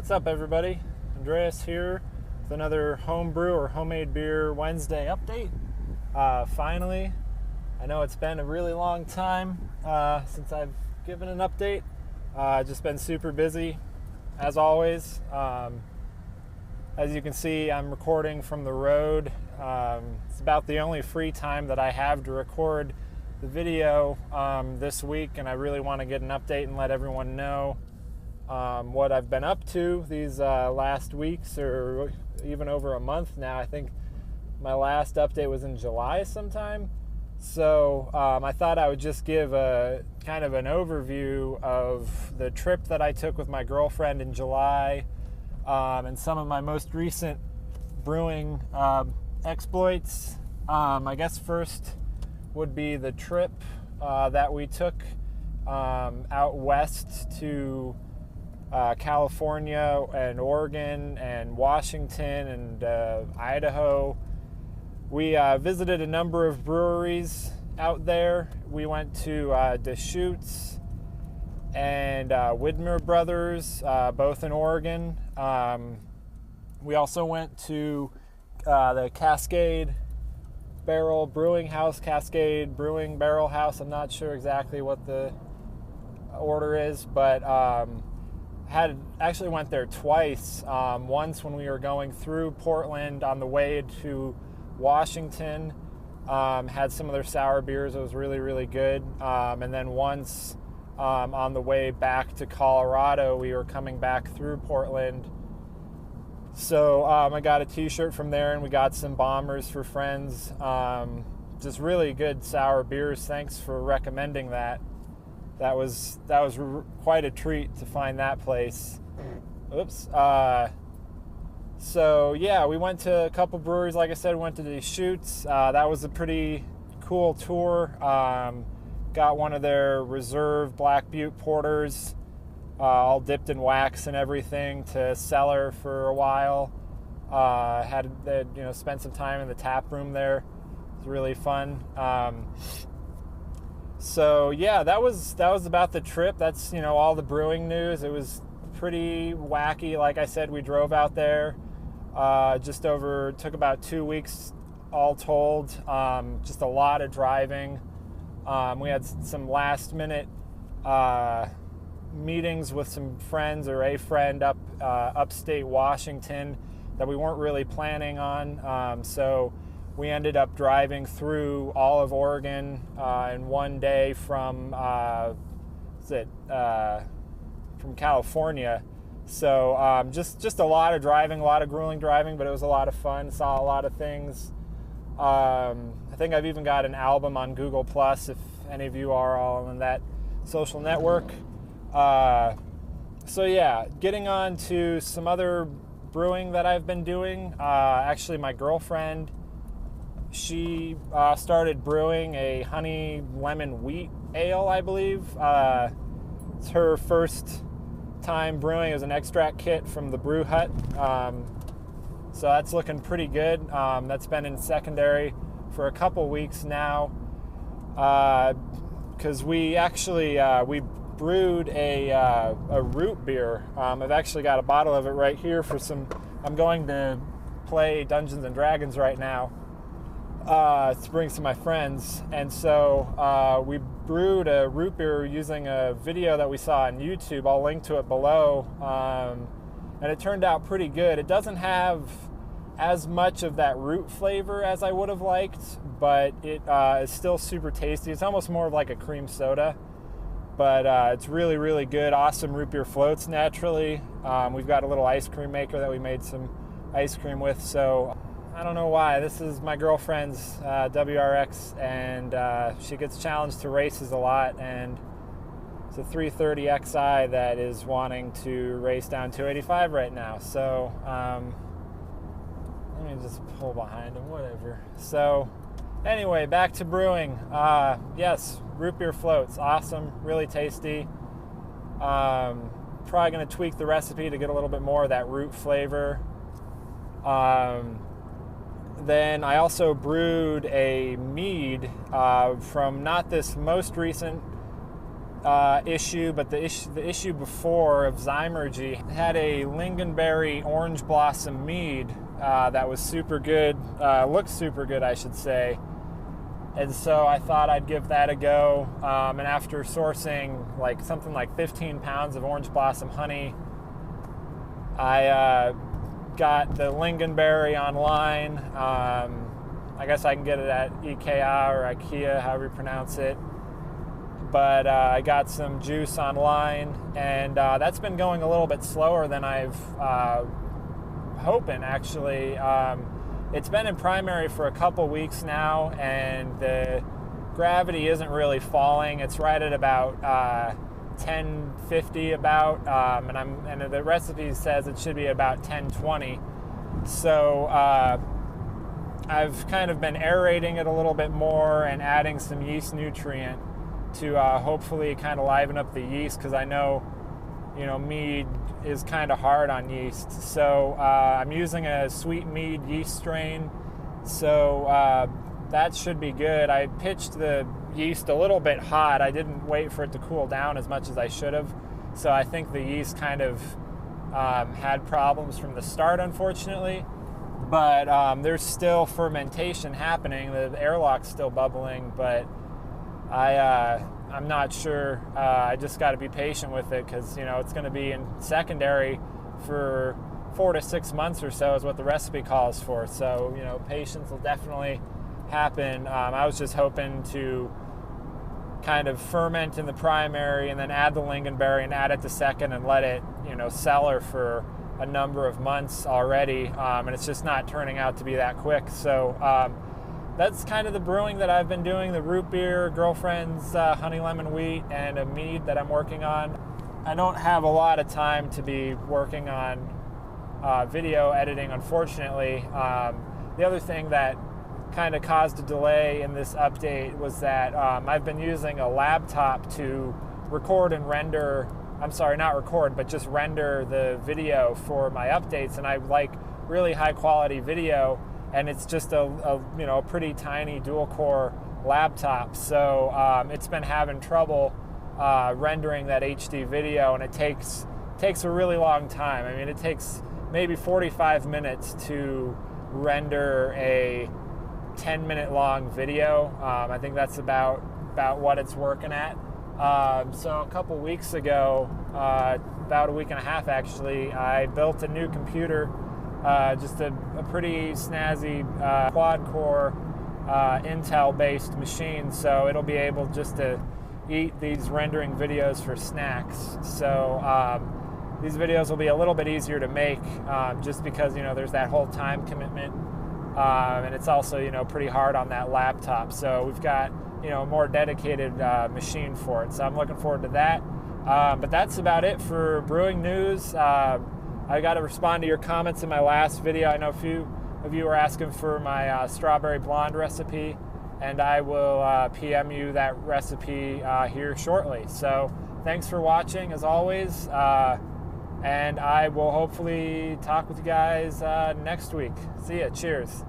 What's up, everybody? Andreas here with another homebrew or homemade beer Wednesday update. Finally, I know it's been a really long time since I've given an update. Just been super busy, as always. As you can see, I'm recording from the road. It's about the only free time that I have to record the video this week, and I really want to get an update and let everyone know what I've been up to these last weeks, or even over a month now. I think my last update was in July sometime. So I thought I would just give a kind of an overview of the trip that I took with my girlfriend in July, and some of my most recent brewing exploits. I guess first would be the trip that we took out west to California and Oregon and Washington and Idaho. We visited a number of breweries out there. We went to Deschutes and Widmer Brothers, both in Oregon. We also went to the Cascade Barrel Brewing House, Cascade Brewing Barrel House. I'm not sure exactly what the order is, but actually went there twice. Once when we were going through Portland on the way to Washington, had some of their sour beers. It was really, really good. And then once on the way back to Colorado, we were coming back through Portland. So I got a t-shirt from there, and we got some bombers for friends. Just really good sour beers. Thanks for recommending that. That was quite a treat to find that place. Oops. So yeah, we went to a couple breweries. Like I said, we went to Deschutes. That was a pretty cool tour. Got one of their reserve Black Butte porters, all dipped in wax and everything, to cellar for a while. Spent some time in the tap room there. It was really fun. So yeah, that was about the trip. That's all the brewing news. It was pretty wacky. Like I said, we drove out there took about 2 weeks all told. Just a lot of driving. We had some last minute meetings with some friends, or a friend up upstate Washington, that we weren't really planning on. So we ended up driving through all of Oregon in one day from California. So just a lot of driving, a lot of grueling driving, but it was a lot of fun. Saw a lot of things. I think I've even got an album on Google Plus, if any of you are all on that social network. So yeah, getting on to some other brewing that I've been doing. Actually, my girlfriend, she started brewing a honey lemon wheat ale, I believe. It's her first time brewing. It was an extract kit from the Brew Hut. So that's looking pretty good. That's been in secondary for a couple weeks now. Because we actually we brewed a root beer. I've actually got a bottle of it right here for some. I'm going to play Dungeons and Dragons right now to bring some of my friends, and so we brewed a root beer using a video that we saw on YouTube. I'll link to it below, and it turned out pretty good. It doesn't have as much of that root flavor as I would have liked, but it is still super tasty. It's almost more of like a cream soda, but it's really, really good. Awesome root beer floats naturally. We've got a little ice cream maker that we made some ice cream with, so I don't know why. This is my girlfriend's WRX, and she gets challenged to races a lot, and it's a 330 XI that is wanting to race down 285 right now. So let me just pull behind him, whatever. So anyway, back to brewing. Yes, root beer floats, awesome, really tasty. Probably going to tweak the recipe to get a little bit more of that root flavor. Then I also brewed a mead from not this most recent issue, but the issue before of Zymergy had a lingonberry orange blossom mead that was super good, looked super good, I should say. And so I thought I'd give that a go. And after sourcing like something like 15 pounds of orange blossom honey, I got the lingonberry online. I guess I can get it at IKEA or IKEA, however you pronounce it. But I got some juice online, and that's been going a little bit slower than I've hoping, actually. It's been in primary for a couple weeks now, and the gravity isn't really falling. It's right at about 1050 about, and the recipe says it should be about 1020. So I've kind of been aerating it a little bit more and adding some yeast nutrient to hopefully kind of liven up the yeast, because I know, mead is kind of hard on yeast. So I'm using a sweet mead yeast strain, so that should be good. I pitched the yeast a little bit hot. I didn't wait for it to cool down as much as I should have, so I think the yeast kind of had problems from the start, unfortunately. But there's still fermentation happening. The airlock's still bubbling, but I'm not sure. I just got to be patient with it, because it's going to be in secondary for 4 to 6 months or so is what the recipe calls for. So patience will definitely happen. I was just hoping to kind of ferment in the primary and then add the lingonberry and add it to second and let it cellar for a number of months already, and it's just not turning out to be that quick. So that's kind of the brewing that I've been doing, the root beer, Girlfriend's honey lemon wheat, and a mead that I'm working on. I don't have a lot of time to be working on video editing, unfortunately. The other thing that kind of caused a delay in this update was that I've been using a laptop to record and render, just render the video for my updates, and I like really high quality video, and it's just a pretty tiny dual core laptop, so it's been having trouble rendering that HD video, and it takes a really long time. I mean, it takes maybe 45 minutes to render a 10-minute long video. I think that's about what it's working at. So a couple weeks ago, about a week and a half actually, I built a new computer, just a pretty snazzy quad-core Intel-based machine, so it'll be able just to eat these rendering videos for snacks. So these videos will be a little bit easier to make, just because there's that whole time commitment, and it's also pretty hard on that laptop. So we've got a more dedicated machine for it. So I'm looking forward to that. But that's about it for brewing news. I got to respond to your comments in my last video. I know a few of you were asking for my strawberry blonde recipe, and I will PM you that recipe here shortly. So thanks for watching, as always, and I will hopefully talk with you guys next week. See ya. Cheers.